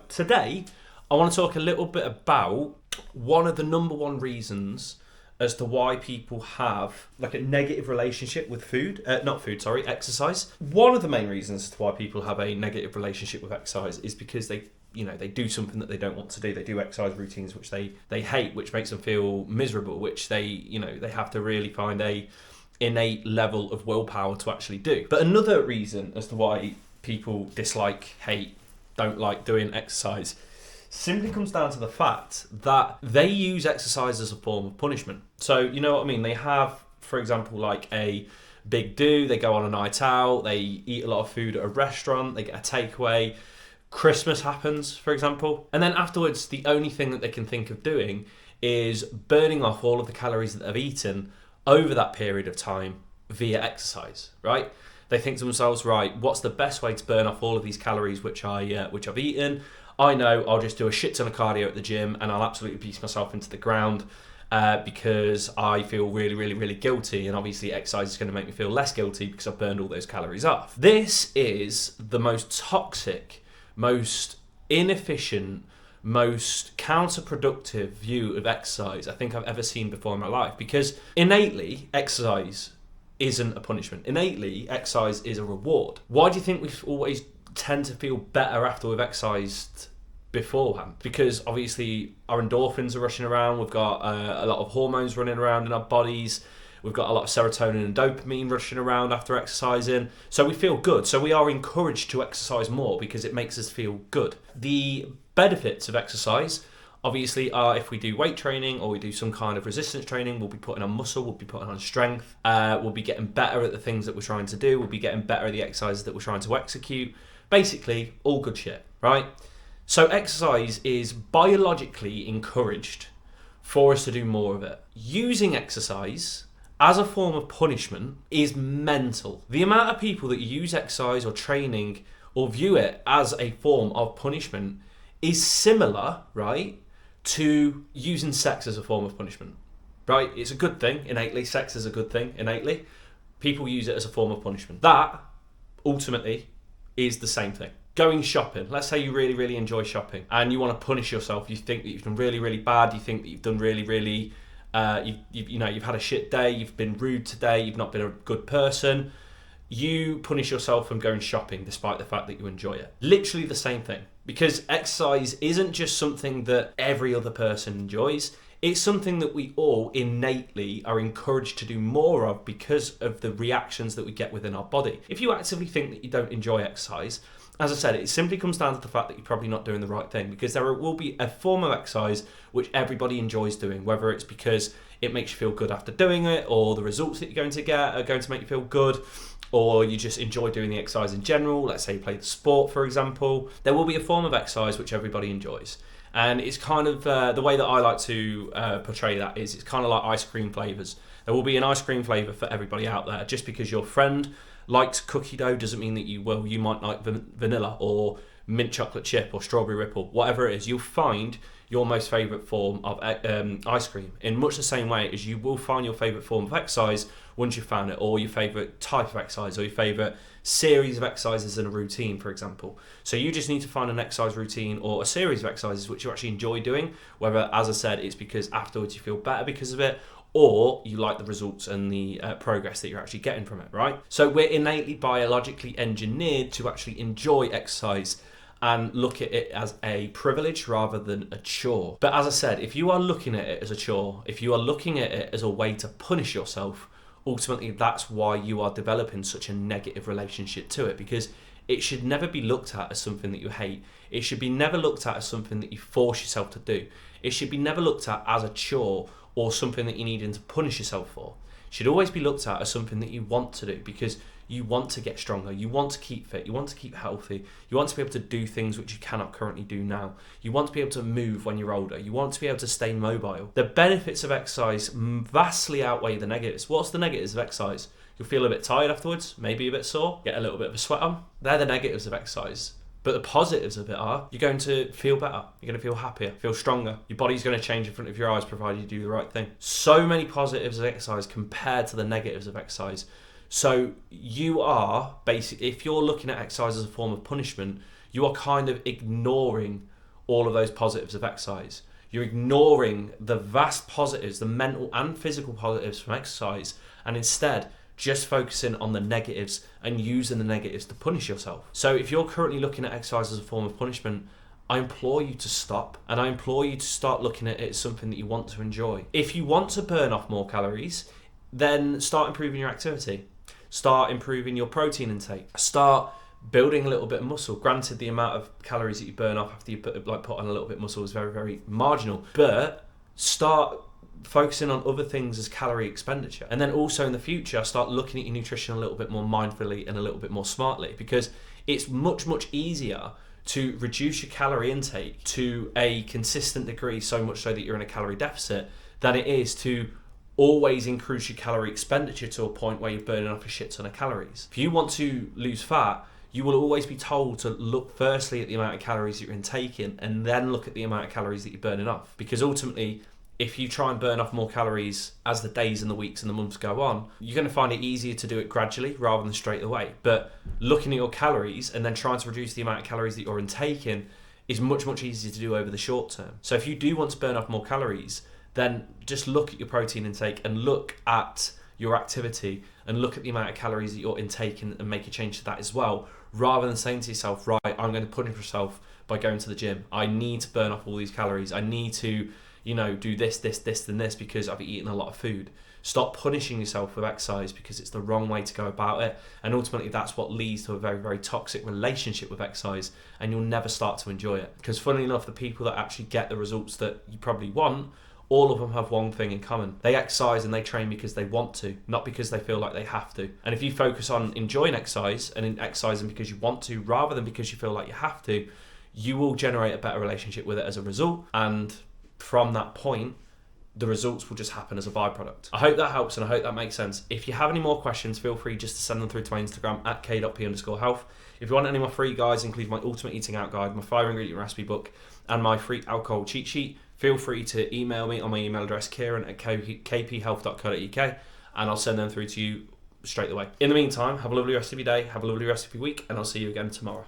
today I want to talk a little bit about one of the number one reasons as to why people have like a negative relationship with exercise. One of the main reasons as to why people have a negative relationship with exercise is because they do something that they don't want to do. They do exercise routines which they hate, which makes them feel miserable, which they have to really find a innate level of willpower to actually do. But another reason as to why people dislike, hate, don't like doing exercise simply comes down to the fact that they use exercise as a form of punishment. So, you know what I mean? They have, for example, like a big do, they go on a night out, they eat a lot of food at a restaurant, they get a takeaway, Christmas happens, for example, and then afterwards the only thing that they can think of doing is burning off all of the calories that they've eaten over that period of time via exercise, right? They think to themselves, right, what's the best way to burn off all of these calories which I've eaten? I know I'll just do a shit ton of cardio at the gym and I'll absolutely beat myself into the ground because I feel really, really, really guilty, and obviously exercise is going to make me feel less guilty because I've burned all those calories off. This is the most toxic, most inefficient, most counterproductive view of exercise I think I've ever seen before in my life, because innately exercise isn't a punishment. Innately exercise is a reward. Why do you think we always tend to feel better after we've exercised beforehand? Because obviously our endorphins are rushing around, we've got a lot of hormones running around in our bodies, we've got a lot of serotonin and dopamine rushing around after exercising, so we feel good. So we are encouraged to exercise more because it makes us feel good. The benefits of exercise obviously are, if we do weight training or we do some kind of resistance training, we'll be putting on muscle, we'll be putting on strength, we'll be getting better at the things that we're trying to do, we'll be getting better at the exercises that we're trying to execute. Basically, all good shit, right? So exercise is biologically encouraged for us to do more of it. Using exercise as a form of punishment is mental. The amount of people that use exercise or training or view it as a form of punishment is similar, right, to using sex as a form of punishment, right? It's a good thing, innately. Sex is a good thing, innately. People use it as a form of punishment. That, ultimately, is the same thing. Going shopping. Let's say you really, really enjoy shopping and you want to punish yourself. You think that you've done really, really bad. You think that you've done really, really, you've had a shit day. You've been rude today. You've not been a good person. You punish yourself from going shopping despite the fact that you enjoy it. Literally the same thing. Because exercise isn't just something that every other person enjoys. It's something that we all innately are encouraged to do more of because of the reactions that we get within our body. If you actively think that you don't enjoy exercise, as I said, it simply comes down to the fact that you're probably not doing the right thing, because there will be a form of exercise which everybody enjoys doing, whether it's because it makes you feel good after doing it, or the results that you're going to get are going to make you feel good, or you just enjoy doing the exercise in general. Let's say you play the sport, for example. There will be a form of exercise which everybody enjoys. And it's kind of the way that I like to portray that is it's kind of like ice cream flavours. There will be an ice cream flavour for everybody out there. Just because your friend likes cookie dough doesn't mean that you might like vanilla or mint chocolate chip or strawberry ripple, whatever it is. You'll find your most favourite form of ice cream in much the same way as you will find your favourite form of exercise once you've found it, or your favourite type of exercise, or your favourite series of exercises in a routine, for example. So you just need to find an exercise routine or a series of exercises which you actually enjoy doing, whether, as I said, it's because afterwards you feel better because of it, or you like the results and the progress that you're actually getting from it, right? So we're innately biologically engineered to actually enjoy exercise and look at it as a privilege rather than a chore. But as I said, if you are looking at it as a chore, if you are looking at it as a way to punish yourself, ultimately that's why you are developing such a negative relationship to it, because it should never be looked at as something that you hate. It should be never looked at as something that you force yourself to do. It should be never looked at as a chore or something that you need to punish yourself for. It should always be looked at as something that you want to do, because you want to get stronger, you want to keep fit, you want to keep healthy, you want to be able to do things which you cannot currently do now. You want to be able to move when you're older, you want to be able to stay mobile. The benefits of exercise vastly outweigh the negatives. What's the negatives of exercise? You'll feel a bit tired afterwards, maybe a bit sore, get a little bit of a sweat on. They're the negatives of exercise. But the positives of it are, you're going to feel better, you're going to feel happier, feel stronger. Your body's going to change in front of your eyes provided you do the right thing. So many positives of exercise compared to the negatives of exercise. So you are basically, if you're looking at exercise as a form of punishment, you are kind of ignoring all of those positives of exercise. You're ignoring the vast positives, the mental and physical positives from exercise, and instead just focusing on the negatives and using the negatives to punish yourself. So if you're currently looking at exercise as a form of punishment, I implore you to stop, and I implore you to start looking at it as something that you want to enjoy. If you want to burn off more calories, then start improving your activity. Start improving your protein intake. Start building a little bit of muscle. Granted, the amount of calories that you burn off after you put on a little bit of muscle is very, very marginal. But start focusing on other things as calorie expenditure. And then also in the future, start looking at your nutrition a little bit more mindfully and a little bit more smartly, because it's much, much easier to reduce your calorie intake to a consistent degree, so much so that you're in a calorie deficit, than it is to always increase your calorie expenditure to a point where you're burning off a shit ton of calories. If you want to lose fat, you will always be told to look firstly at the amount of calories that you're intaking and then look at the amount of calories that you're burning off. Because ultimately, if you try and burn off more calories as the days and the weeks and the months go on, you're going to find it easier to do it gradually rather than straight away. But looking at your calories and then trying to reduce the amount of calories that you're intaking is much, much easier to do over the short term. So if you do want to burn off more calories, then just look at your protein intake and look at your activity and look at the amount of calories that you're intaking and make a change to that as well, rather than saying to yourself, right, I'm going to punish myself by going to the gym. I need to burn off all these calories. I need to, do this, and this because I've eaten a lot of food. Stop punishing yourself with exercise, because it's the wrong way to go about it. And ultimately, that's what leads to a very, very toxic relationship with exercise, and you'll never start to enjoy it. Because funnily enough, the people that actually get the results that you probably want, all of them have one thing in common. They exercise and they train because they want to, not because they feel like they have to. And if you focus on enjoying exercise and in exercising because you want to, rather than because you feel like you have to, you will generate a better relationship with it as a result. And from that point, the results will just happen as a byproduct. I hope that helps and I hope that makes sense. If you have any more questions, feel free just to send them through to my Instagram at k.p_health. If you want any more free guides, including my Ultimate Eating Out Guide, my 5-ingredient recipe book, and my free alcohol cheat sheet, feel free to email me on my email address, kieran@kphealth.co.uk, and I'll send them through to you straight away. In the meantime, have a lovely rest of your day, have a lovely rest of your week, and I'll see you again tomorrow.